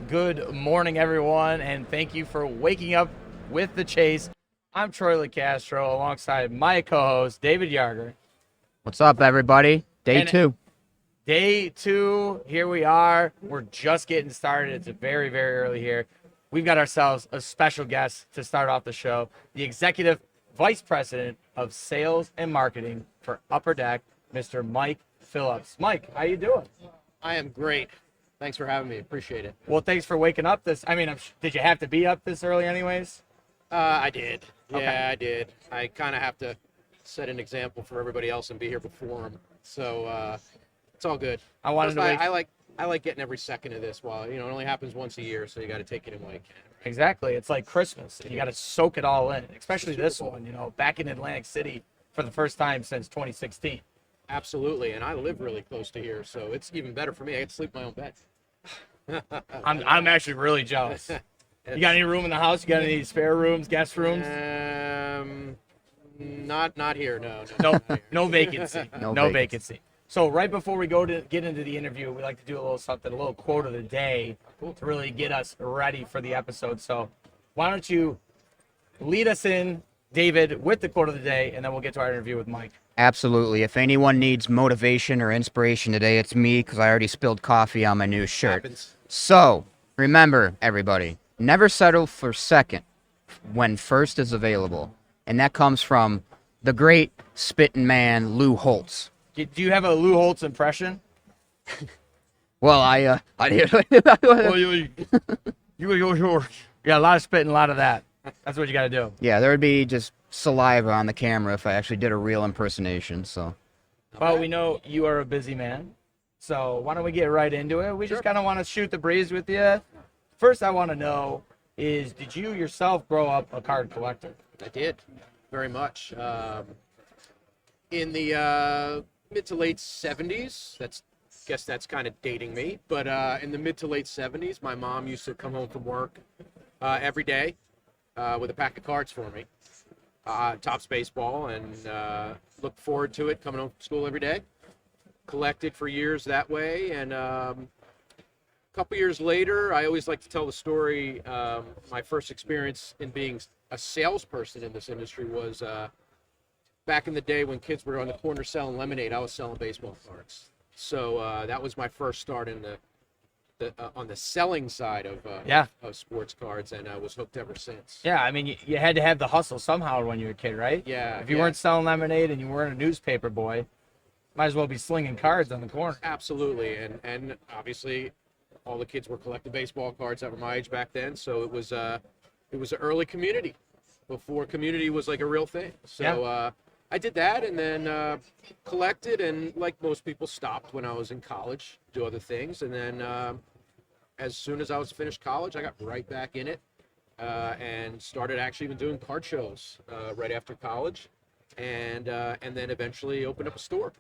Good morning, everyone, and thank you for waking up with the chase. I'm Troy LeCastro alongside my co-host, David Yarger. What's up, everybody? Day And two. Day two, here we are. We're just getting started. It's very, very early here. We've got ourselves a special guest to start off the show, the Executive Vice President of Sales and Marketing for Upper Deck, Mr. Mike Phillips. Mike, how you doing? I am great. Thanks for having me. Appreciate it. Well, thanks for waking up did you have to be up this early anyways? I did. Yeah, Okay. I did. I kind of have to set an example for everybody else and be here before them. So it's all good. I wanted to wake... I like getting every second of this. While it only happens once a year, so you got to take it in while you can. Exactly. It's like Christmas. You got to soak it all in, especially this one, back in Atlantic City for the first time since 2016. Absolutely, and I live really close to here, so it's even better for me. I get to sleep in my own bed. I'm actually really jealous. You got any room in the house? You got any spare rooms, guest rooms? Not here. No. No vacancy. No No vacancy. vacancy. So right before we go to get into the interview, we like to do a little quote of the day to really get us ready for the episode. So why don't you lead us in, David, with the quote of the day, and then we'll get to our interview with Mike. Absolutely. If anyone needs motivation or inspiration today, it's me, because I already spilled coffee on my new shirt. Happens. So, remember, everybody, never settle for second when first is available. And that comes from the great spitting man, Lou Holtz. Do you have a Lou Holtz impression? Well, I did. Yeah, a lot of spitting, a lot of that. That's what you got to do. Yeah, there would be just saliva on the camera if I actually did a real impersonation, so. Well, we know you are a busy man, so why don't we get right into it? We just kind of want to shoot the breeze with you. First, I want to know is, did you yourself grow up a card collector? I did, very much. In the mid to late 70s, guess that's kind of dating me, but in the mid to late 70s, my mom used to come home from work every day with a pack of cards for me. Topps baseball, and looked forward to it, coming home from school every day. Collected for years that way, and a couple years later, I always like to tell the story. My first experience in being a salesperson in this industry was back in the day when kids were on the corner selling lemonade. I was selling baseball cards, so that was my first start in on the selling side of sports cards, and I was hooked ever since. Yeah, I mean, you had to have the hustle somehow when you were a kid, right? Yeah. If you weren't selling lemonade and you weren't a newspaper boy, might as well be slinging cards on the corner. Absolutely, and obviously, all the kids were collecting baseball cards that were my age back then. So it was an early community before community was like a real thing. So I did that, and then collected, and like most people, stopped when I was in college, do other things, and then as soon as I was finished college, I got right back in it and started actually even doing card shows right after college, and then eventually opened up a store.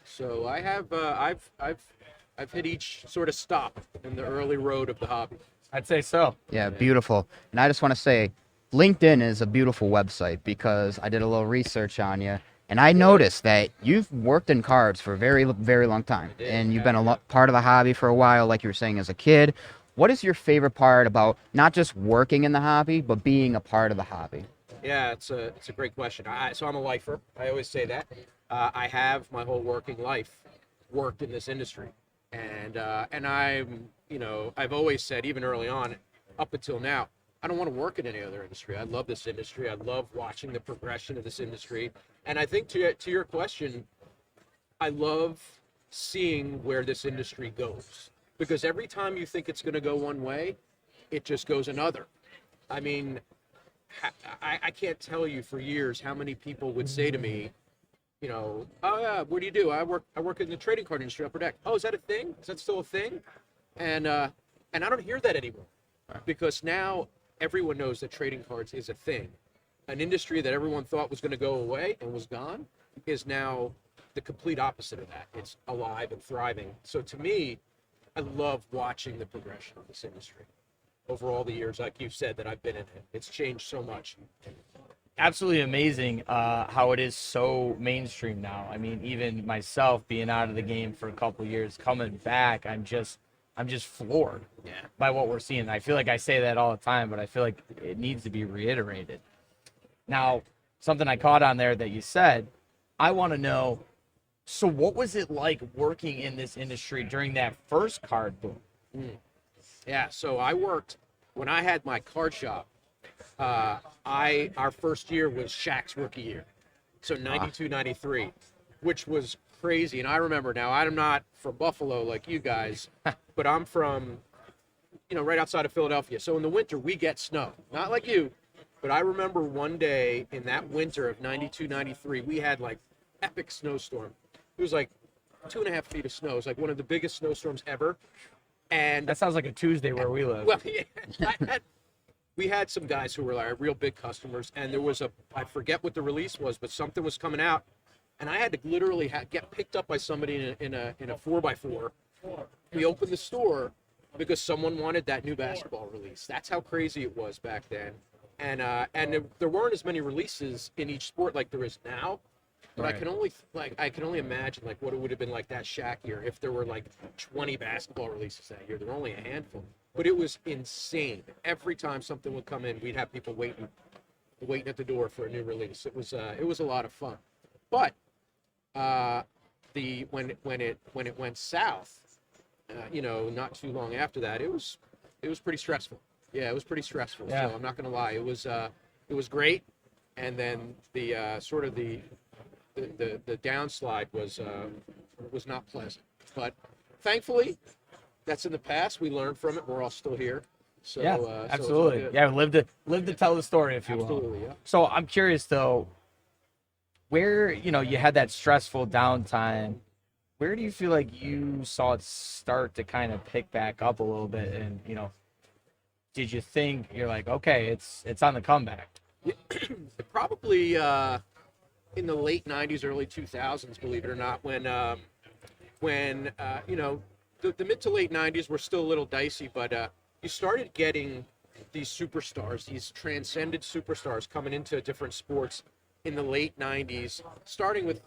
So I have I've hit each sort of stop in the early road of the hobby. I'd say so. Yeah, beautiful. And I just want to say, LinkedIn is a beautiful website because I did a little research on you, and I noticed that you've worked in cards for a very, very long time, and you've been part of the hobby for a while, like you were saying, as a kid. What is your favorite part about not just working in the hobby, but being a part of the hobby? Yeah, it's a great question. So I'm a lifer. I always say that. I have my whole working life worked in this industry, and I'm I've always said, even early on, up until now, I don't want to work in any other industry. I love this industry. I love watching the progression of this industry. And I think to your question, I love seeing where this industry goes. Because every time you think it's going to go one way, it just goes another. I mean, I can't tell you for years how many people would say to me, oh yeah, what do you do? I work in the trading card industry, Upper Deck. Oh, is that a thing? Is that still a thing? And I don't hear that anymore. Because now everyone knows that trading cards is a thing. An industry that everyone thought was going to go away and was gone is now the complete opposite of that. It's alive and thriving. So to me, I love watching the progression of this industry over all the years, like you said, that I've been in it. It's changed so much. Absolutely amazing how it is so mainstream now. I mean, even myself being out of the game for a couple of years, coming back, I'm just I'm just floored Yeah. by what we're seeing. I feel like I say that all the time, but I feel like it needs to be reiterated. Now, something I caught on there that you said, I want to know, so what was it like working in this industry during that first card boom? Yeah, so I worked when I had my card shop. Our first year was Shaq's rookie year, so 92, 93, which was crazy. And I remember now, I'm not from Buffalo like you guys, but I'm from, right outside of Philadelphia. So in the winter we get snow, not like you, but I remember one day in that winter of 92, 93, we had like epic snowstorm. It was like 2.5 feet of snow. It was like one of the biggest snowstorms ever. And That sounds like a Tuesday where we live. well, yeah, we had some guys who were like real big customers, and there was I forget what the release was, but something was coming out, and I had to literally get picked up by somebody in a 4x4. We opened the store because someone wanted that new basketball release. That's how crazy it was back then, and there weren't as many releases in each sport like there is now. But Right. I can only imagine like what it would have been like that Shaq year if there were like 20 basketball releases that year. There were only a handful, but it was insane. Every time something would come in, we'd have people waiting at the door for a new release. It was a lot of fun. But when it went south, not too long after that, it was pretty stressful. Yeah, it was pretty stressful. Yeah. So I'm not gonna lie, it was great, and then the sort of the downslide was not pleasant. But thankfully, that's in the past. We learned from it. We're all still here. So Yeah, so it's all absolutely. good. Yeah, live to tell the story, if you will. Absolutely, yeah. So I'm curious though, where you had that stressful downtime, where do you feel like you saw it start to kind of pick back up a little bit? And did you think you're like, okay, it's on the comeback? Probably in the late 90s, early 2000s, believe it or not, when the mid to late 90s were still a little dicey, but you started getting these superstars, these transcended superstars coming into different sports in the late 90s, starting with,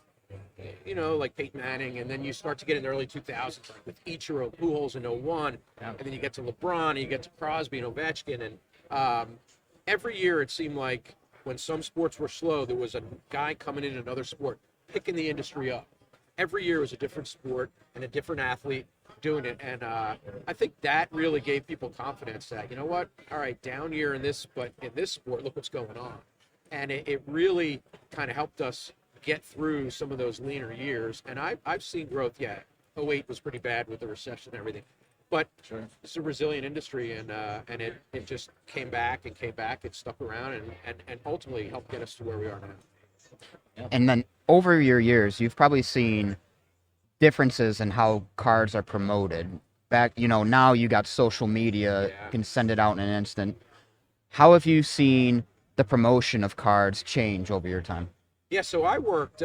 like Peyton Manning, and then you start to get in the early 2000s, like with Ichiro, Pujols in '01, and then you get to LeBron, and you get to Crosby and Ovechkin, and every year it seemed like when some sports were slow, there was a guy coming in another sport, picking the industry up. Every year was a different sport and a different athlete doing it. And I think that really gave people confidence that, you know what, all right, down year in this, but in this sport, look what's going on. And it really kind of helped us get through some of those leaner years. And I've seen growth, yeah. '08 was pretty bad with the recession and everything. But Sure. it's a resilient industry, and it just came back. It stuck around, and ultimately helped get us to where we are now. And then over your years, you've probably seen differences in how cards are promoted. Back, now you got social media, Yeah. you can send it out in an instant. How have you seen the promotion of cards change over your time? Yeah, so I worked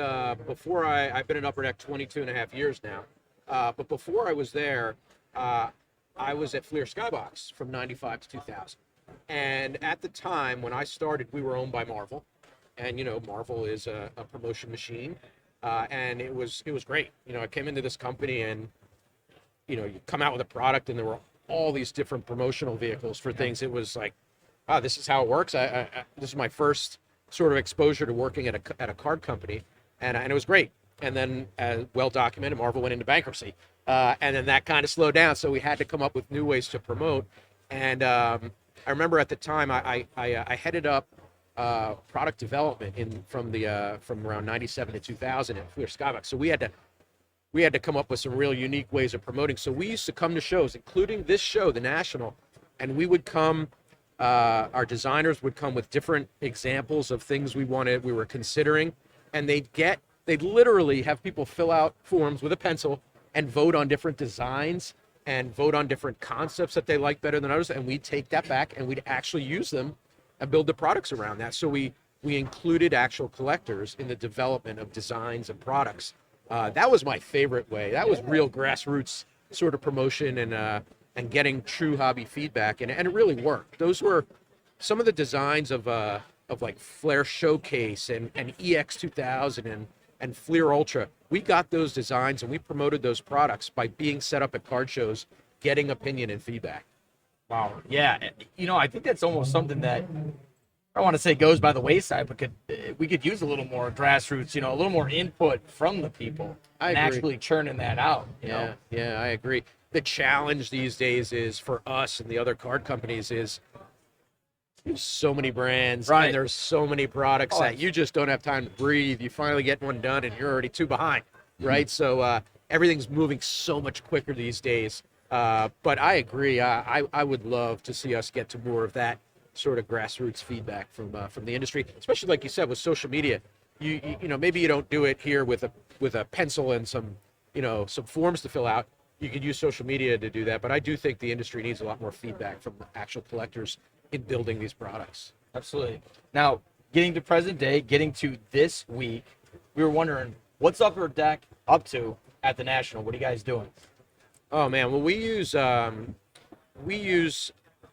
before I've been in Upper Deck 22 and a half years now. But before I was there, I was at Fleer Skybox from 95 to 2000. And at the time when I started, we were owned by Marvel. And, Marvel is a promotion machine. And it was great. I came into this company and, you come out with a product and there were all these different promotional vehicles for things. It was like, wow, this is how it works. This is my first sort of exposure to working at a card company. And it was great. And then, well documented, Marvel went into bankruptcy. And then that kind of slowed down. So we had to come up with new ways to promote. And I remember at the time I headed up product development from around 97 to 2000 at Fleer Skybox. So we had to come up with some real unique ways of promoting. So we used to come to shows, including this show, the National, and we would come. Our designers would come with different examples of things we were considering, and they'd literally have people fill out forms with a pencil and vote on different designs and vote on different concepts that they like better than others, and we'd take that back and we'd actually use them and build the products around that. So we included actual collectors in the development of designs and products. That was my favorite way. That was real grassroots sort of promotion and getting true hobby feedback, and it really worked. Those were some of the designs of like Flair Showcase and EX2000 and Fleer Ultra. We got those designs and we promoted those products by being set up at card shows getting opinion and feedback. Wow. Yeah. I think that's almost something that I don't want to say goes by the wayside, but we could use a little more grassroots, a little more input from the people I and agree. actually churning that out. Yeah, I agree. The challenge these days is for us and the other card companies is there's so many brands Right. and there's so many products Oh, that you just don't have time to breathe. You finally get one done and you're already 2 behind, right? So everything's moving so much quicker these days. But I agree. I would love to see us get to more of that sort of grassroots feedback from the industry, especially like you said with social media. Maybe you don't do it here with a pencil and some forms to fill out. You could use social media to do that, but I do think the industry needs a lot more feedback from actual collectors in building these products. Absolutely. Now, getting to present day, getting to this week, we were wondering what's Upper Deck up to at the National. What are you guys doing? Oh man, well we use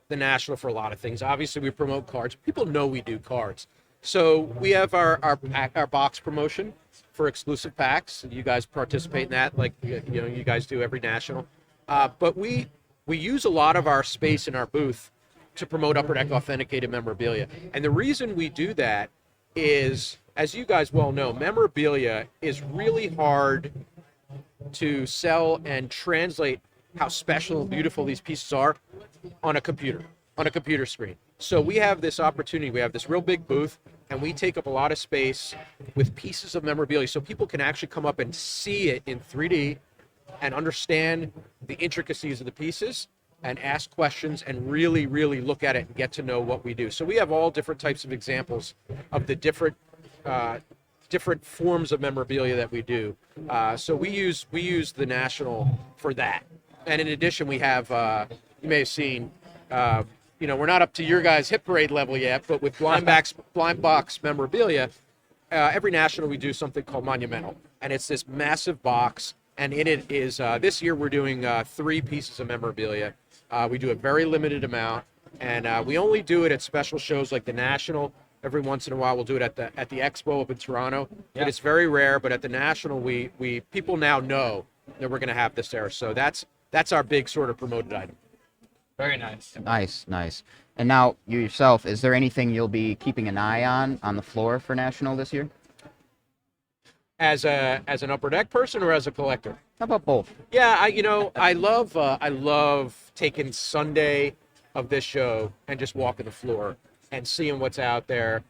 the National for a lot of things. Obviously, we promote cards. People know we do cards, so we have our box promotion for exclusive packs. You guys participate in that, like you guys do every National. But we use a lot of our space in our booth to promote Upper Deck authenticated memorabilia, and the reason we do that is, as you guys well know, memorabilia is really hard to sell and translate how special and beautiful these pieces are on a computer screen. So we have this opportunity, we have this real big booth, and we take up a lot of space with pieces of memorabilia so people can actually come up and see it in 3D and understand the intricacies of the pieces and ask questions and really, really look at it and get to know what we do. So we have all different types of examples of the different forms of memorabilia that we do. So we use the National for that. And in addition, we have, you may have seen, we're not up to your guys' hit parade level yet, but with blind box memorabilia, every National we do something called Monumental. And it's this massive box, and in it is, this year we're doing 3 pieces of memorabilia. We do a very limited amount, and we only do it at special shows like the National. Every once in a while, we'll do it at the Expo up in Toronto. Yeah. But it's very rare. But at the National, we people now know that we're going to have this there. So that's our big sort of promoted item. Very nice. Nice. And now, you yourself, is there anything you'll be keeping an eye on the floor for National this year? As an Upper Deck person or as a collector? How about both? Yeah, I love taking Sunday of this show and just walking the floor and seeing what's out there,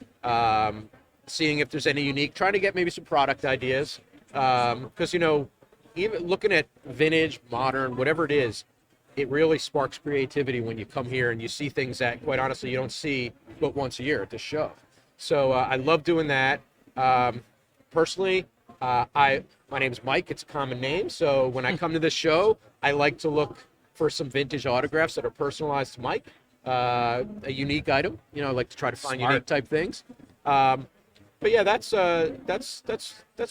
seeing if there's any unique, trying to get maybe some product ideas. Because, even looking at vintage, modern, whatever it is, it really sparks creativity when you come here and you see things that, quite honestly, you don't see but once a year at this show. So I love doing that. Personally, my name is Mike. It's a common name. So when I come to this show, I like to look for some vintage autographs that are personalized to Mike. A unique item, I like to try to find Smart. unique type things. But yeah, that's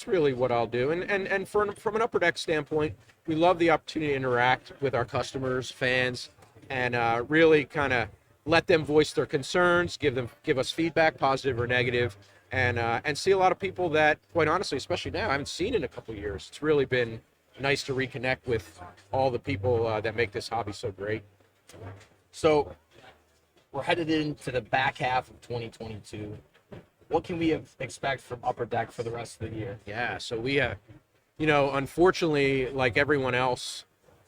really what I'll do. And from an Upper Deck standpoint, we love the opportunity to interact with our customers, fans, and really kind of let them voice their concerns, give us feedback, positive or negative, and see a lot of people that, quite honestly, especially now, I haven't seen in a couple of years. It's really been nice to reconnect with all the people that make this hobby so great. So we're headed into the back half of 2022. What can we expect from Upper Deck for the rest of the year? Yeah, so we, unfortunately, like everyone else,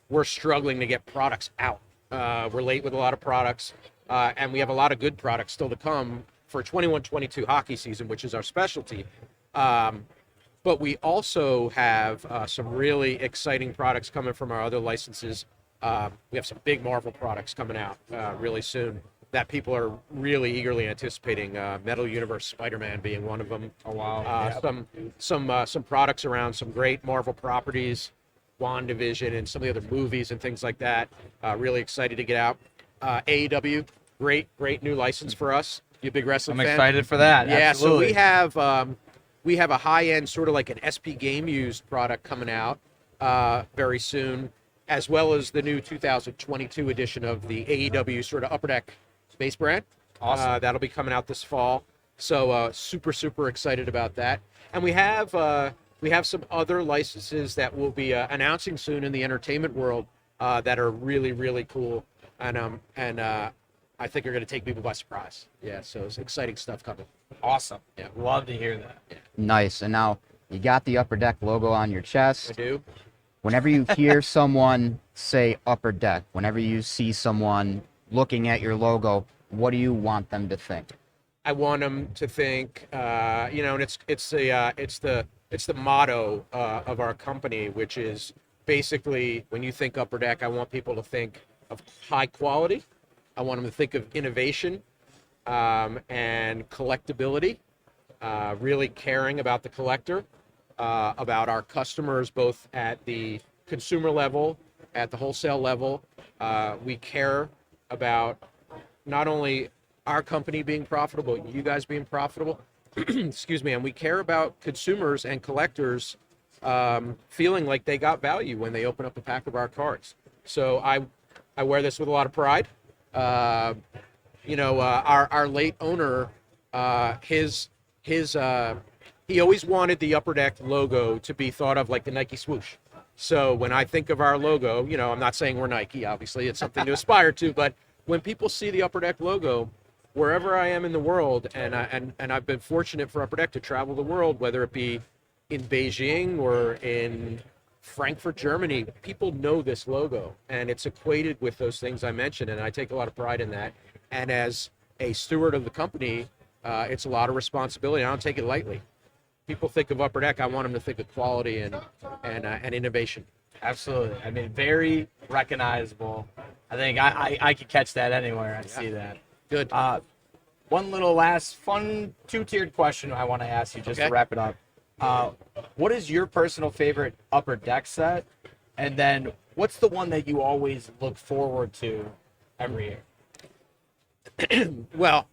we're struggling to get products out. We're late with a lot of products, and we have a lot of good products still to come for 21-22 hockey season, which is our specialty. But we also have some really exciting products coming from our other licenses. We have some big Marvel products coming out really soon that people are really eagerly anticipating. Metal Universe Spider-Man being one of them. Oh, wow. Some products around some great Marvel properties, WandaVision, and some of the other movies and things like that. Really excited to get out. AEW, great new license for us. You a big wrestling I'm fan? excited for that. Yeah, Absolutely. so we have a high-end sort of like an SP game used product coming out very soon, as well as the new 2022 edition of the AEW sort of Upper Deck base brand. Awesome. That'll be coming out this fall. So super excited about that. And we have some other licenses that we'll be announcing soon in the entertainment world that are really, really cool, and I think are going to take people by surprise. Yeah, so it's exciting stuff coming. Awesome. Yeah. Love to hear that. Nice. And now you got the Upper Deck logo on your I chest. do. Whenever you hear someone say Upper Deck, whenever you see someone looking at your logo, what do you want them to think? I want them to think, and it's the motto of our company, which is basically when you think Upper Deck, I want people to think of high quality. I want them to think of innovation and collectability, really caring about the collector, about our customers, both at the consumer level, at the wholesale level. We care about not only our company being profitable, you guys being profitable, excuse me, and we care about consumers and collectors feeling like they got value when they open up a pack of our cards. So I wear this with a lot of pride. Our late owner, he always wanted the Upper Deck logo to be thought of like the Nike swoosh. So when I think of our logo, I'm not saying we're Nike, obviously, it's something to aspire to, but when people see the Upper Deck logo, wherever I am in the world, and I've been fortunate for Upper Deck to travel the world, whether it be in Beijing or in Frankfurt, Germany, people know this logo, and it's equated with those things I mentioned, and I take a lot of pride in that. And as a steward of the company, it's a lot of responsibility. I don't take it lightly. People think of Upper Deck, I want them to think of quality and innovation. Absolutely. I mean, very recognizable. I think I could catch that anywhere I see that. Good. One little last fun two-tiered question I want to ask you just to wrap it up. What is your personal favorite Upper Deck set? And then what's the one that you always look forward to every year? Well,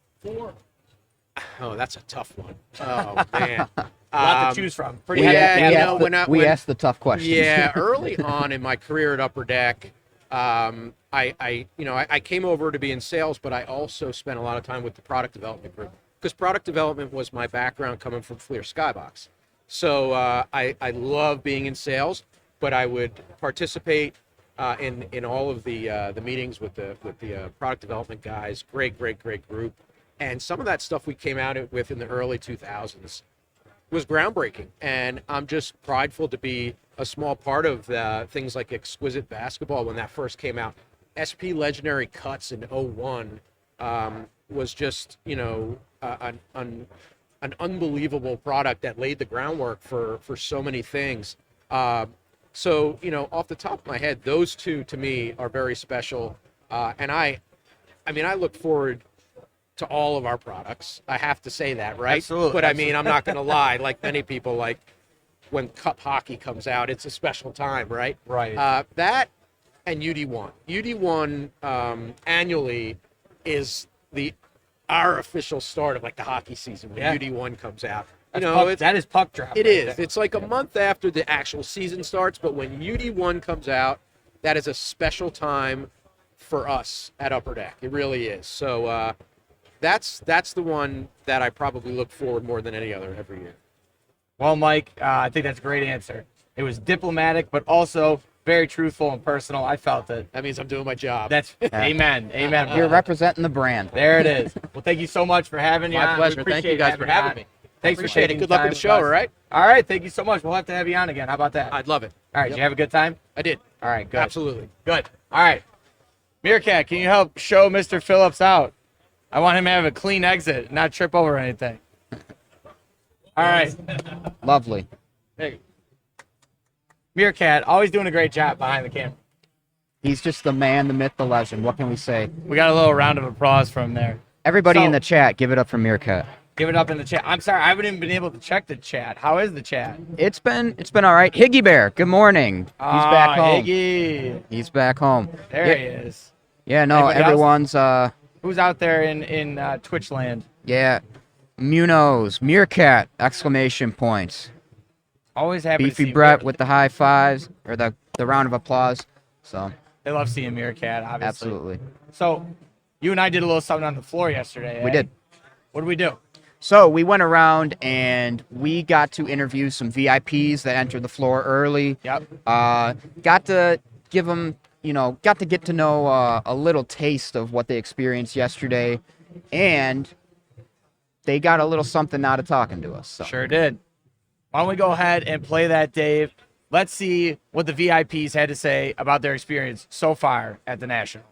that's a tough one. Oh, man. A lot to choose from. We asked the tough questions. Yeah, early on in my career at Upper Deck, I came over to be in sales, but I also spent a lot of time with the product development group because product development was my background coming from Fleer Skybox. So I love being in sales, but I would participate in all of the meetings with the product development guys. Great group, and some of that stuff we came out with in the early 2000s was groundbreaking, and I'm just prideful to be a small part of things like Exquisite Basketball when that first came out. SP Legendary Cuts in 01 was just an unbelievable product that laid the groundwork for so many things. So off the top of my head, those two to me are very special, and I look forward to all of our products. I have to say that, right? Absolutely. But I mean, I'm not going to lie. Like many people, like when Cup Hockey comes out, it's a special time, right? Right. That and UD1. UD1 annually is our official start of like the hockey season when UD1 comes out. That is puck drop. It is. It's like a month after the actual season starts, but when UD1 comes out, that is a special time for us at Upper Deck. It really is. So that's the one that I probably look forward more than any other every year. Well, Mike, I think that's a great answer. It was diplomatic, but also very truthful and personal. I felt it. That means I'm doing my job. That's amen. Amen. You're representing the brand. There it is. Well, thank you so much for having you. My pleasure. Thank you guys for having me. Thanks for Appreciate taking it. Good luck time with the show, all right? All right. Thank you so much. We'll have to have you on again. How about that? I'd love it. All right. Did you have a good time? I did. All right. Good. Absolutely. Good. All right. Meerkat, can you help show Mr. Phillips out? I want him to have a clean exit, not trip over anything. All right. Lovely. Hey. Meerkat, always doing a great job behind the camera. He's just the man, the myth, the legend. What can we say? We got a little round of applause from there. Everybody in the chat, give it up for Meerkat. Give it up in the chat. I'm sorry, I haven't even been able to check the chat. How is the chat? It's been all right. Higgy Bear, good morning. He's back home. Higgy. He's back home. There he is. Yeah, no, Anybody everyone's Who's out there in Twitch land? yeah. Munoz, Meerkat, exclamation points. Always happy to Beefy see Brett Meerkat. with the high fives or the round of applause. So They love seeing Meerkat, obviously. absolutely. So, you and I did a little something on the floor yesterday. We eh? did. What did we do? So we went around and we got to interview some VIPs that entered the floor early. Yep. Got to give them got to get to know a little taste of what they experienced yesterday, and they got a little something out of talking to us. So. Sure did. Why don't we go ahead and play that, Dave? Let's see what the VIPs had to say about their experience so far at the National.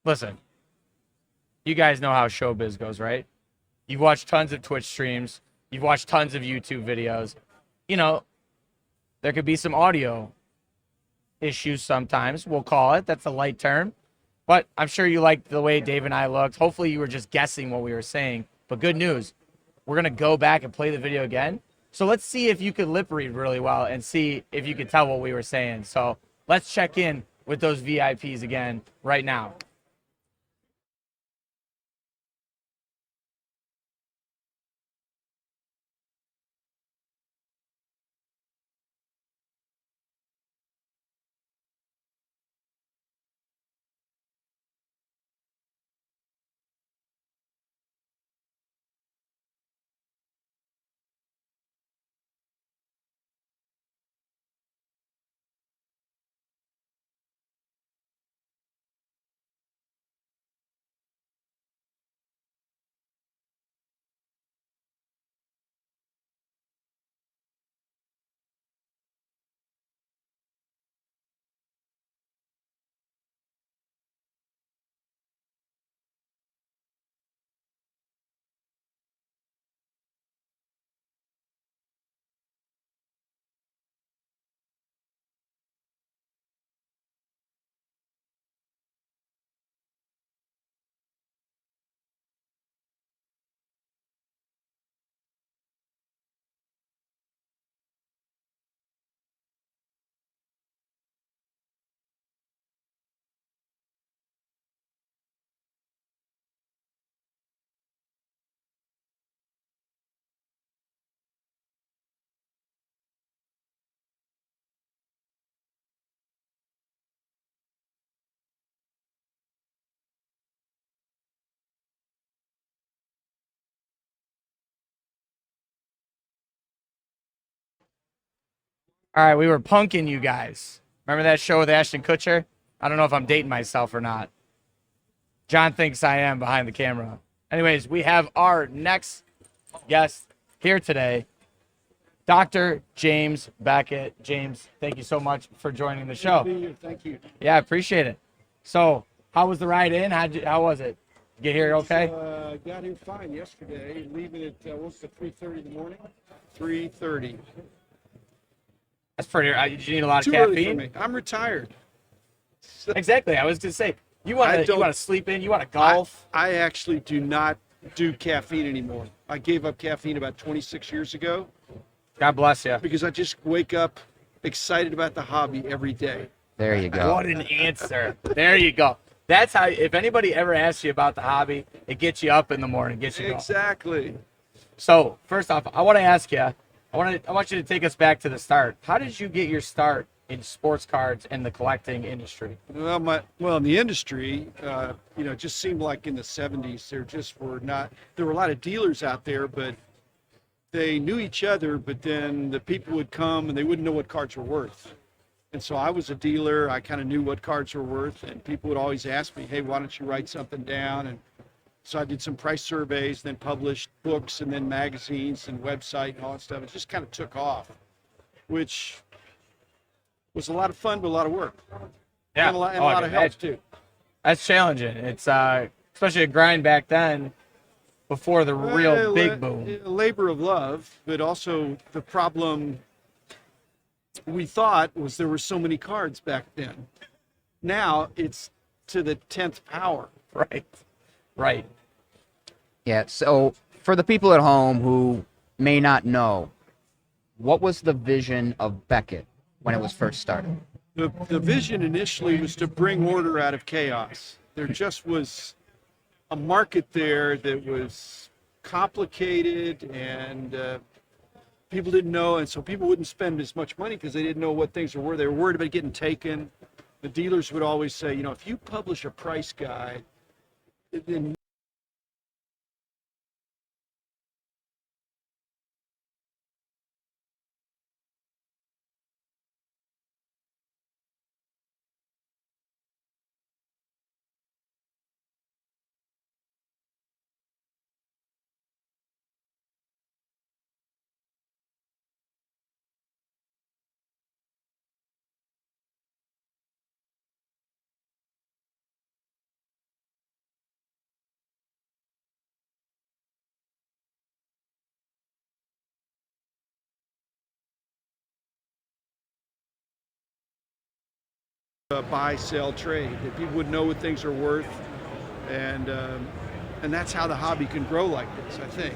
Listen, you guys know how showbiz goes, right? You've watched tons of Twitch streams. You've watched tons of YouTube videos. You know, there could be some audio issues sometimes, we'll call it. That's a light term. But I'm sure you liked the way Dave and I looked. Hopefully you were just guessing what we were saying. But good news, we're going to go back and play the video again. So let's see if you could lip read really well and see if you could tell what we were saying. So let's check in with those VIPs again right now. All right, we were punking you guys. Remember that show with Ashton Kutcher? I don't know if I'm dating myself or not. John thinks I am behind the camera. Anyways, we have our next guest here today, Dr. James Beckett. James, thank you so much for joining the show. Thank you. Yeah, I appreciate it. So, how was the ride in? How was it? Get here okay? Got here fine yesterday, leaving at, what was it, 3:30 in the morning? 3:30. That's pretty. Did you need a lot of Too early for caffeine? me. I'm retired. Exactly. I was gonna say you want I to don't- sleep in. You want to golf. I actually do not do caffeine anymore. I gave up caffeine about 26 years ago God bless you. because I just wake up excited about the hobby every day. There you go. What an answer. There you go. That's how. If anybody ever asks you about the hobby, it gets you up in the morning, gets you going. Exactly. So first off, I want to ask you. I want you to take us back to the start. How did you get your start in sports cards and the collecting industry? Well, in the industry, it just seemed like in the 70s there were a lot of dealers out there, but they knew each other, but then the people would come and they wouldn't know what cards were worth. And so I was a dealer. I kind of knew what cards were worth, and people would always ask me, hey, why don't you write something down? And so I did some price surveys, then published books and then magazines and website and all that stuff. It just kind of took off, which was a lot of fun, but a lot of work. Yeah, And a lot, Oh, I of can help imagine. too. That's challenging. It's especially a grind back then, before the real big boom. A labor of love, but also the problem we thought was there were so many cards back then. Now it's to the 10th power. Right. Yeah, so for the people at home who may not know, what was the vision of Beckett when it was first started? The vision initially was to bring order out of chaos. There just was a market there that was complicated, and people didn't know, and so people wouldn't spend as much money because they didn't know what things were worth. They were worried about getting taken. The dealers would always say, if you publish a price guide, then buy, sell, trade. That people would know what things are worth, and that's how the hobby can grow like this, I think.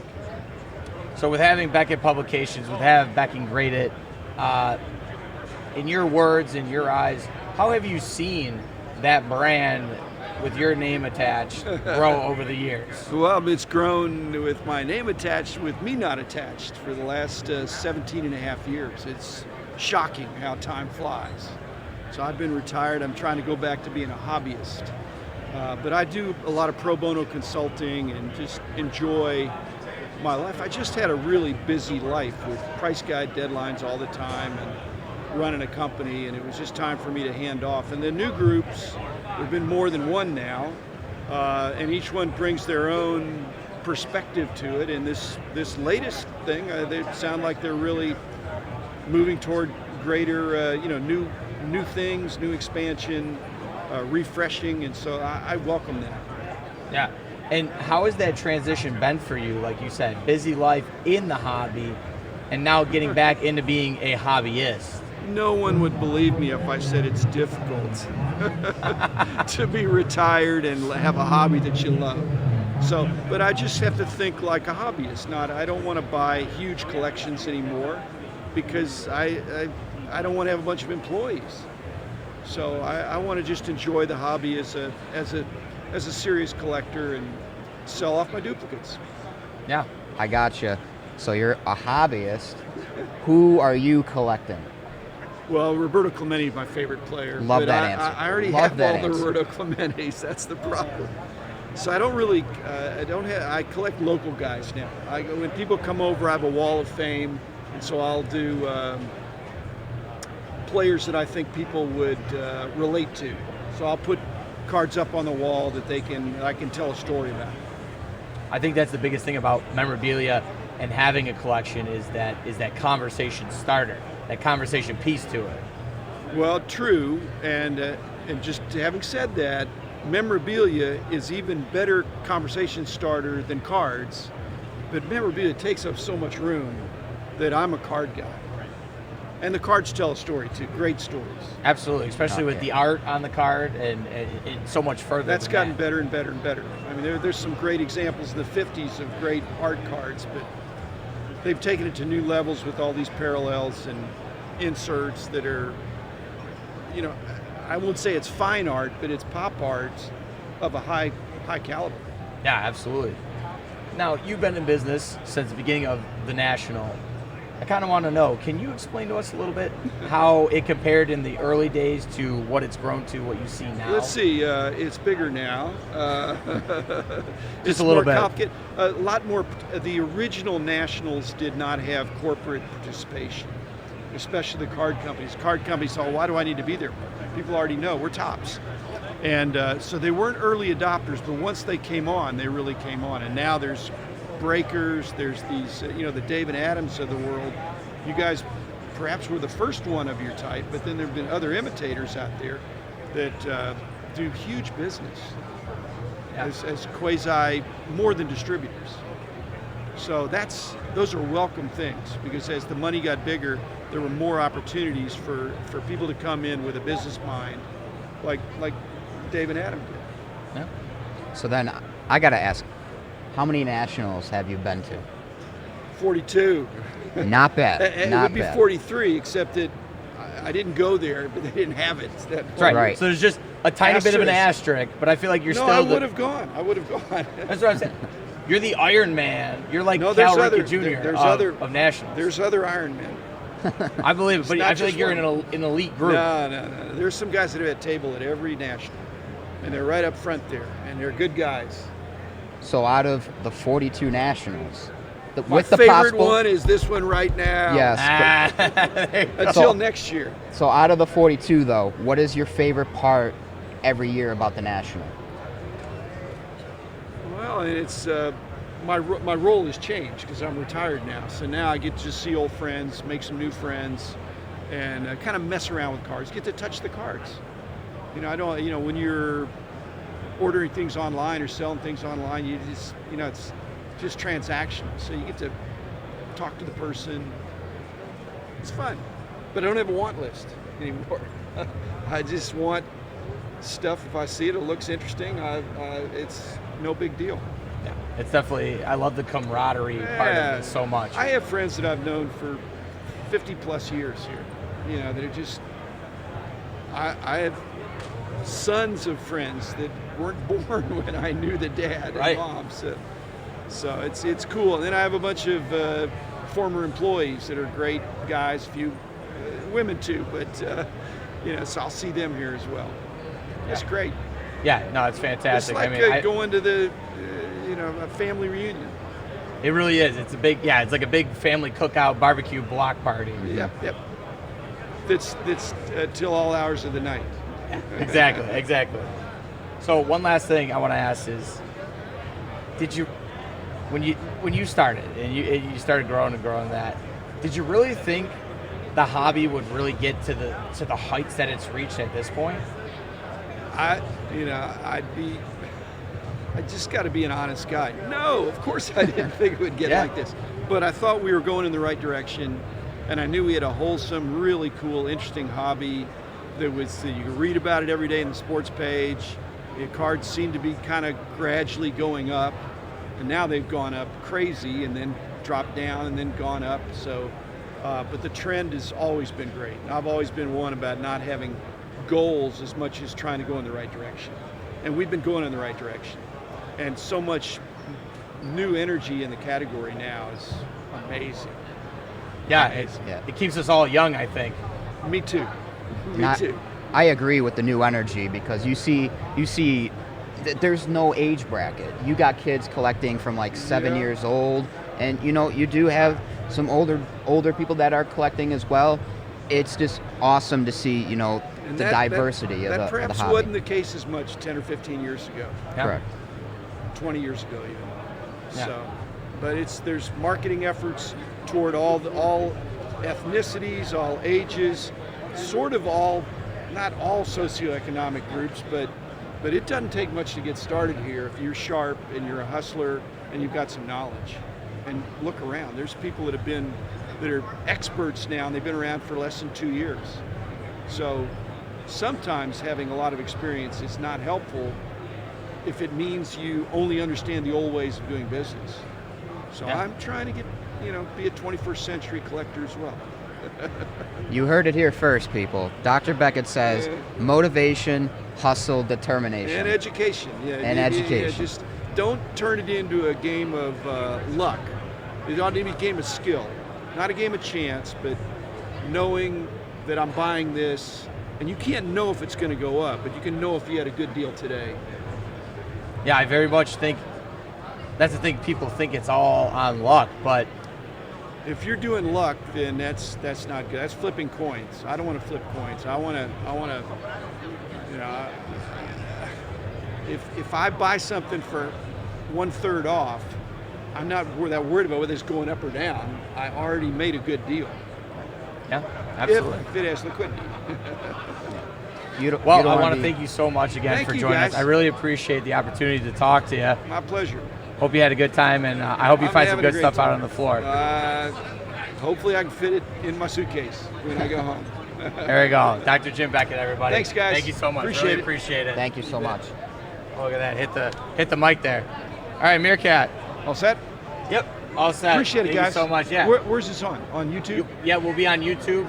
So with having Beckett Publications, with having Beckett graded, in your words, in your eyes, how have you seen that brand with your name attached grow over the years? Well, it's grown with my name attached, with me not attached, for the last 17 and a half years. It's shocking how time flies. So I've been retired. I'm trying to go back to being a hobbyist. But I do a lot of pro bono consulting and just enjoy my life. I just had a really busy life with price guide deadlines all the time and running a company, and it was just time for me to hand off. And the new groups, there have been more than one now, and each one brings their own perspective to it. And this latest thing, they sound like they're really moving toward greater, new things, new expansion, refreshing, and so I welcome that. Yeah. And how has that transition been for you? Like you said, busy life in the hobby, and now getting back into being a hobbyist. No one would believe me if I said it's difficult to be retired and have a hobby that you love. So, but I just have to think like a hobbyist. I don't want to buy huge collections anymore because I don't want to have a bunch of employees. So I want to just enjoy the hobby as a serious collector and sell off my duplicates. Yeah. I gotcha. So you're a hobbyist. Who are you collecting? Well, Roberto Clemente is my favorite player. Love but that answer. I already Love have that all the answer. Roberto Clemente's. That's the problem. So I don't really, I collect local guys now. When people come over, I have a wall of fame, and so I'll do players that I think people would relate to. So I'll put cards up on the wall that I can tell a story about. I think that's the biggest thing about memorabilia and having a collection is that conversation starter, that conversation piece to it. Well, true, and just having said that, memorabilia is even better conversation starter than cards, but memorabilia takes up so much room that I'm a card guy. And the cards tell a story too, great stories. Absolutely, especially with the art on the card and so much further. That's than gotten that. better and better and better. I mean, there's some great examples in the 50s of great art cards, but they've taken it to new levels with all these parallels and inserts that are, I won't say it's fine art, but it's pop art of a high caliber. Yeah, absolutely. Now, you've been in business since the beginning of the National. I kind of want to know, can you explain to us a little bit how it compared in the early days to what it's grown to, what you see now? Let's see, it's bigger now. Just a little more bit. complicated. A lot more. The original Nationals did not have corporate participation, especially the card companies. Card companies thought, why do I need to be there? People already know we're tops. And so they weren't early adopters, but once they came on, they really came on. And now there's breakers, there's these, the David Adams of the world. You guys perhaps were the first one of your type, but then there have been other imitators out there that do huge business as quasi, more than distributors. So those are welcome things, because as the money got bigger, there were more opportunities for people to come in with a business mind, like David Adams did. Yeah. So then I got to ask, how many Nationals have you been to? 42. Not bad. It Not would be bad. 43, except that I didn't go there, but they didn't have it. That's right. Right. So there's just a tiny bit of an Asterisk. asterisk, but I feel like you're No, still I would have gone. That's what I'm saying. You're the Iron Man. You're like No, Cal there's Ripken other- Jr. of Nationals. There's other Iron Men. I believe it, but not I feel like just you're one. in an elite group. No. There's some guys that have a table at every national, and they're right up front there, and they're good guys. So out of the 42 Nationals, My with the favorite possible, one is this one right now. yes. There you go. Until So- next year. So out of the 42, though, what is your favorite part every year about the National? Well, and it's my role has changed because I'm retired now. So now I get to just see old friends, make some new friends, and kind of mess around with cards. Get to touch the cards. I don't. When you're ordering things online or selling things online, you just, it's just transactional. So you get to talk to the person. It's fun, but I don't have a want list anymore. I just want stuff. If I see it, it looks interesting. It's no big deal. Yeah, it's definitely. I love the camaraderie part of it so much. I have friends that I've known for 50 plus years here. That are just. I have sons of friends that weren't born when I knew the dad Right. and mom. So it's cool. And then I have a bunch of former employees that are great guys. A few women too, but so I'll see them here as well. It's great. Yeah, no, it's It's fantastic. like I mean, going to the a family reunion. it really is. It's it's like a big family cookout, barbecue, block party. Yep. That's till all hours of the night. Exactly. So one last thing I want to ask is, did you, when you started and you started growing that, did you really think the hobby would really get to the heights that it's reached at this point? I just got to be an honest guy. No, of course I didn't think it would get Yeah. like this, but I thought we were going in the right direction, and I knew we had a wholesome, really cool, interesting hobby. You could read about it every day in the sports page. The cards seemed to be kind of gradually going up, and now they've gone up crazy and then dropped down and then gone up. So, but the trend has always been great. And I've always been one about not having goals as much as trying to go in the right direction. And we've been going in the right direction. And so much new energy in the category now is amazing. Yeah, Amazing. it keeps us all young, I think. Me too. Me Not- too. I agree with the new energy because you see there's no age bracket. You got kids collecting from like 7 Yeah. years old, and you do have some older people that are collecting as well. it's just awesome to see, you know, And the diversity that of the perhaps hobby. wasn't the case as much 10 or 15 years ago, Yeah. Correct. 20 years ago even. Yeah. So, but there's marketing efforts toward all ethnicities, all ages, sort of not all socioeconomic groups, but it doesn't take much to get started here if you're sharp and you're a hustler and you've got some knowledge. And look around. There's people that are experts now, and they've been around for less than 2 years. So sometimes having a lot of experience is not helpful if it means you only understand the old ways of doing business. So Yeah. I'm trying to be a 21st century collector as well. You heard it here first, people. Dr. Beckett says motivation, hustle, determination. And education. Yeah, And education. just don't turn it into a game of luck. It ought to be a game of skill, not a game of chance, but knowing that I'm buying this, and you can't know if it's going to go up, but you can know if you had a good deal today. Yeah, I very much think that's the thing. People think it's all on luck, but If you're doing luck, then that's not good. That's flipping coins. I don't want to flip coins. I want to, you know, if I buy something for 1/3 off, I'm not that worried about whether it's going up or down. I already made a good deal. yeah, absolutely. If it has liquidity. Well, don't I wanna want to be- thank you so much again Thank for you, joining us. guys. I really appreciate the opportunity to talk to you. My pleasure. Hope you had a good time, and I hope you I'm find some having a good great stuff out time. on the floor. Hopefully I can fit it in my suitcase when I go home. There we go. Dr. Jim Beckett, everybody. Thanks, guys. Thank you so much. Appreciate really it. appreciate it. Thank you so much. Look at that. Hit the mic there. All right, Meerkat. All set? Yep. All set. Appreciate it, Thank guys. you so much. Yeah. Where's this on? On YouTube? Yeah, we'll be on YouTube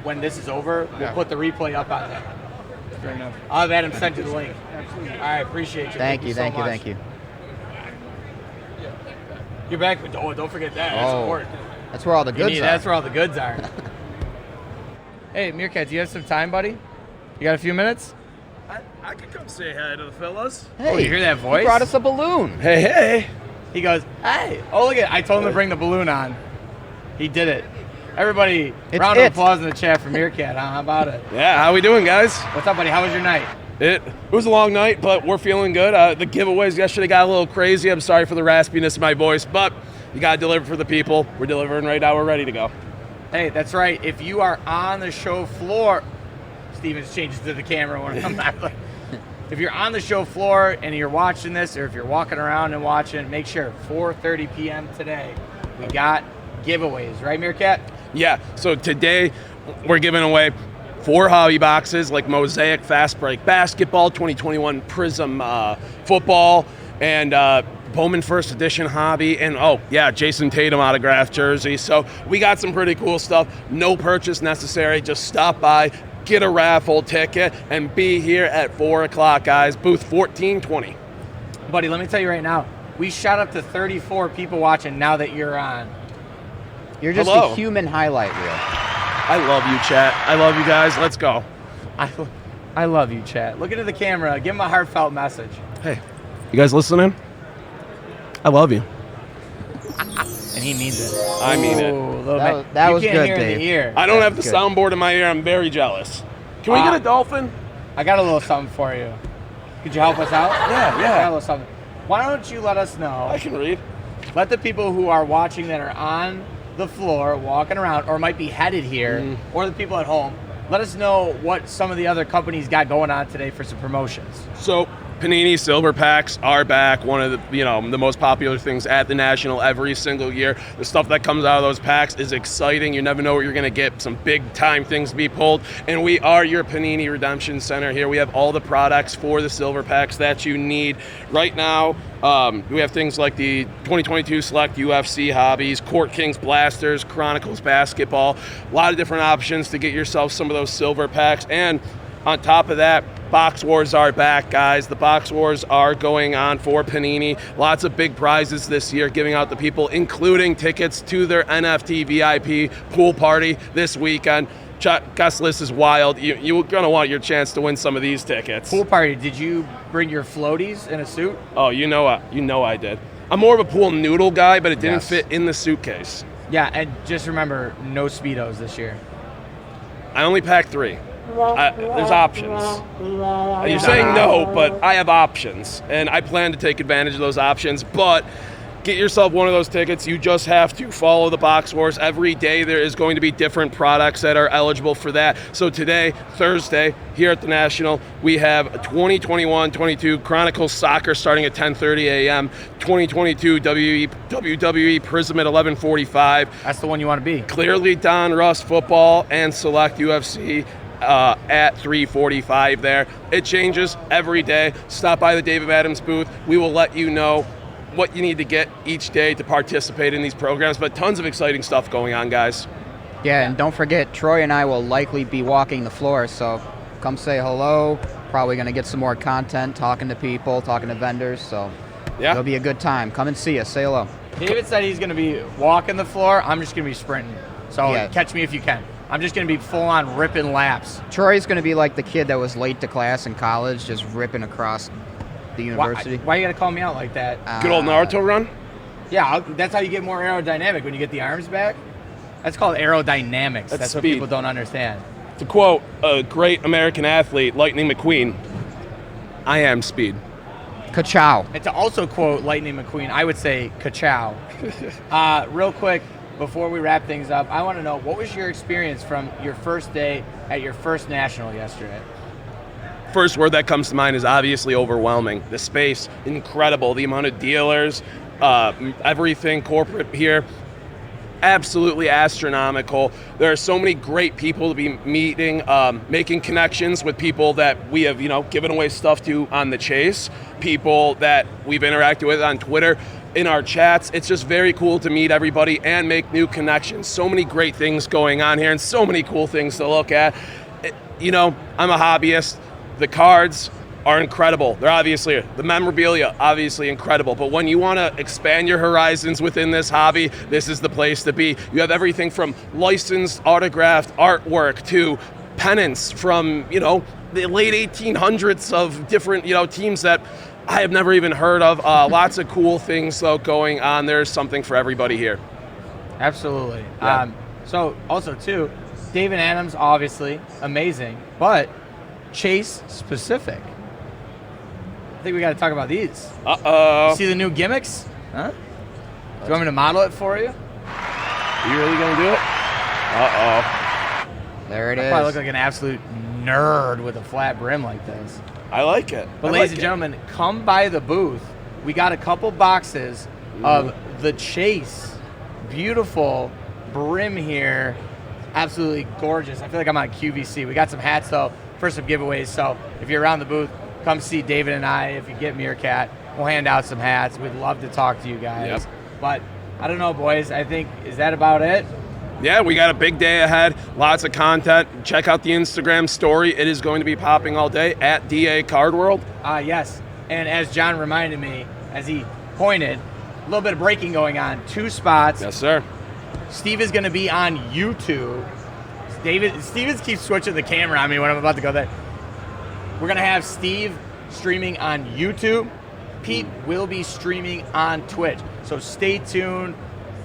when this is over. We'll Yeah. put the replay up on there. Fair enough. I'll have Adam send you the link. Absolutely. All right, appreciate you. Thank you, so thank you, much. thank you. You're back. Oh, don't forget that. That's Oh, important. that's where all the You goods need- are. That's where all the goods are. Hey, Meerkat, do you have some time, buddy? You got a few minutes? I could come say hi to the fellas. Oh, you hear that voice? He brought us a balloon. Hey, hey. He goes, hey. Oh, look at it. I told him to bring the balloon on. He did it. Everybody, It's round of it. applause in the chat for Meerkat. Huh? How about it? Yeah, how we doing, guys? What's up, buddy? How was your night? It was a long night, but we're feeling good. The giveaways yesterday got a little crazy. I'm sorry for the raspiness of my voice, but you got to deliver for the people. We're delivering right now. We're ready to go. Hey, that's right. If you are on the show floor, Stevens changes to the camera when I'm not. If you're on the show floor and you're watching this, or if you're walking around and watching, make sure 4:30 p.m. today we got giveaways, right, Meerkat? Yeah, so today we're giving away 4 hobby boxes like Mosaic Fast Break Basketball, 2021 Prism Football, and Bowman First Edition Hobby, and oh yeah, Jason Tatum autographed jersey. So we got some pretty cool stuff. No purchase necessary. Just stop by, get a raffle ticket, and be here at 4 o'clock, guys. Booth 1420. Buddy, let me tell you right now, we shot up to 34 people watching now that you're on. You're just Hello. a human highlight reel. I love you, chat. I love you guys. Let's go. I love you, chat. Look into the camera. Give him a heartfelt message. Hey, you guys listening? I love you. And he means it. I mean it. Ooh, little That bit. was- that you was can't good, hear in Dave. the ear. I don't have the Good. soundboard in my ear. I'm very jealous. Can we get a dolphin? I got a little something for you. Could you help us out? Yeah, I yeah. got a little something. Why don't you let us know? I can read. Let the people who are watching that are on the floor, walking around, or might be headed here, or the people at home, let us know what some of the other companies got going on today for some promotions. So Panini Silver Packs are back. One of the most popular things at the National every single year. The stuff that comes out of those packs is exciting. You never know what you're going to get. Some big time things to be pulled. And we are your Panini Redemption Center here. We have all the products for the Silver Packs that you need right now. We have things like the 2022 Select UFC Hobbies, Court Kings Blasters, Chronicles Basketball. A lot of different options to get yourself some of those Silver Packs. And on top of that, Box Wars are back, guys. The Box Wars are going on for Panini. Lots of big prizes this year giving out to people, including tickets to their NFT VIP pool party this weekend. Guest list is wild. You're going to want your chance to win some of these tickets. Pool party, did you bring your floaties in a suit? Oh, you know I did. I'm more of a pool noodle guy, but it didn't Yes. fit in the suitcase. Yeah, and just remember, no Speedos this year. I only pack 3. There's options. You're saying no, but I have options, and I plan to take advantage of those options. But get yourself one of those tickets. You just have to follow the box wars. Every day there is going to be different products that are eligible for that. So today, Thursday, here at the National, we have 2021-22 Chronicles Soccer starting at 10:30 a.m., 2022 WWE Prism at 11:45. That's the one you want to be. Clearly Don Russ Football and Select UFC at 3:45 there. It changes every day. Stop by the David Adams booth. We will let you know what you need to get each day to participate in these programs, but tons of exciting stuff going on, guys. Yeah, and don't forget, Troy and I will likely be walking the floor, so come say hello. Probably going to get some more content, talking to people, talking to vendors, so Yeah. it'll be a good time. Come and see us. Say hello. David said he's going to be walking the floor. I'm just going to be sprinting. So Yeah. catch me if you can. I'm just going to be full-on ripping laps. Troy's going to be like the kid that was late to class in college, just ripping across the university. Why you got to call me out like that? Good old Naruto run. Yeah, that's how you get more aerodynamic when you get the arms back. That's called aerodynamics. That's what speed. people don't understand. To quote a great American athlete, Lightning McQueen, I am speed. Ka-chow. And to also quote Lightning McQueen, I would say ka-chow. Real quick, before we wrap things up, I want to know, what was your experience from your first day at your first national yesterday? First word that comes to mind is obviously overwhelming. The space, incredible. The amount of dealers, everything corporate here, absolutely astronomical. There are so many great people to be meeting, making connections with people that we have, given away stuff to on the chase, people that we've interacted with on Twitter, in our chats. It's just very cool to meet everybody and make new connections. So many great things going on here and so many cool things to look at. I'm a hobbyist. The cards are incredible. They're obviously, the memorabilia, obviously incredible. But when you want to expand your horizons within this hobby, this is the place to be. You have everything from licensed autographed artwork to pennants from, the late 1800s of different, teams that I have never even heard of. Lots of cool things, though, going on. There's something for everybody here. Absolutely. Yeah. So also, too, David Adams, obviously, amazing, but Chase specific. I think we got to talk about these. Uh-oh. See the new gimmicks? Huh? Do you want me to model it for you? Are you really going to do it? Uh-oh. There it I is. probably look like an absolute nerd with a flat brim like this. I like it. But ladies and gentlemen, come by the booth. We got a couple boxes of the Chase. Beautiful brim here. Absolutely gorgeous. I feel like I'm on QVC. We got some hats, though, for some giveaways. So if you're around the booth, come see David and I. If you get Meerkat, we'll hand out some hats. We'd love to talk to you guys. Yep. But I don't know, boys. I think, is that about it? Yeah, we got a big day ahead. Lots of content. Check out the Instagram story. It is going to be popping all day at DA Card World. Yes. And as John reminded me, as he pointed, a little bit of breaking going on. 2 spots. Yes, sir. Steve is going to be on YouTube. Steven keeps switching the camera on me when I'm about to go there. We're going to have Steve streaming on YouTube. Pete will be streaming on Twitch. So stay tuned.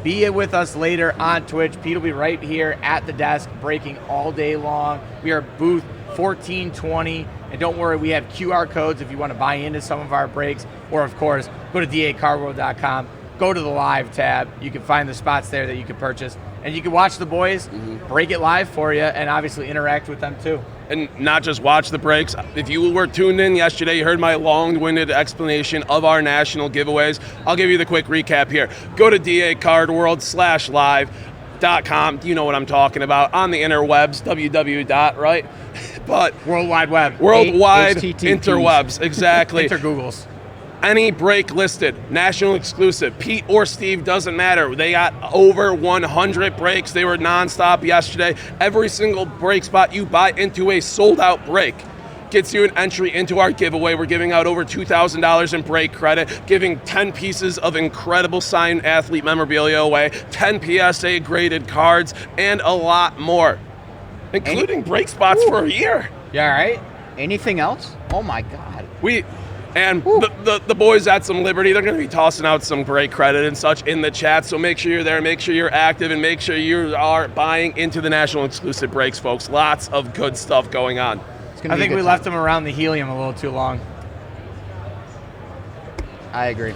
Be with us later on Twitch. Pete will be right here at the desk breaking all day long. We are booth 1420. And don't worry, we have QR codes if you want to buy into some of our breaks. Or, of course, go to dacardworld.com. Go to the live tab. You can find the spots there that you can purchase. And you can watch the boys break it live for you and obviously interact with them too. And not just watch the breaks. If you were tuned in yesterday, you heard my long-winded explanation of our national giveaways. I'll give you the quick recap here. Go to dacardworld.live.com. You know what I'm talking about. On the interwebs, www. Right? But World Wide Web. Worldwide HTTPs. interwebs, exactly. Intergoogles. Any break listed, national exclusive, Pete or Steve, doesn't matter. They got over 100 breaks. They were nonstop yesterday. Every single break spot you buy into a sold-out break gets you an entry into our giveaway. We're giving out over $2,000 in break credit, giving 10 pieces of incredible signed athlete memorabilia away, 10 PSA graded cards, and a lot more, including break spots for a year. You all right? Anything else? Oh my God. And the boys at some Liberty, they're going to be tossing out some great credit and such in the chat. So make sure you're there, make sure you're active, and make sure you are buying into the National Exclusive Breaks, folks. Lots of good stuff going on. I think we left them around the helium a little too long. I agree.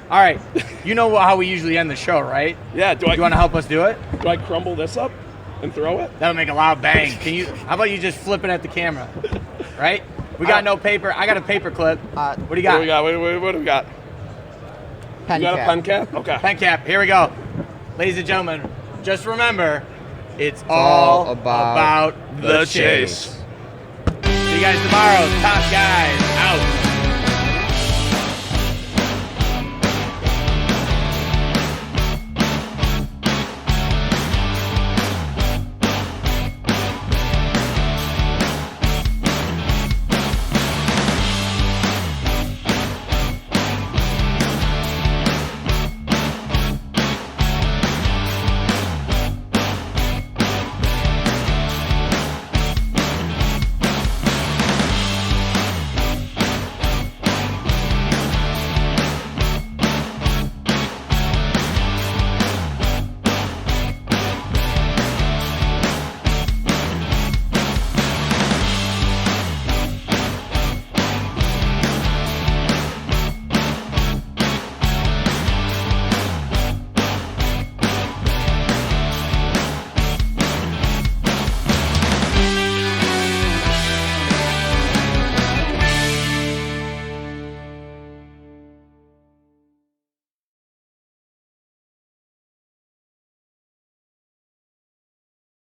All right. You know how we usually end the show, right? Yeah. Do you want to help us do it? Do I crumble this up and throw it? That'll make a loud bang. How about you just flip it at the camera? Right? We got no paper. I got a paper clip. What do you got? What do we got? What do we got? Pen You got cap. a pen cap? Okay. Pen cap. Here we go. Ladies and gentlemen, just remember, it's all about the chase. See you guys tomorrow. Top guys out.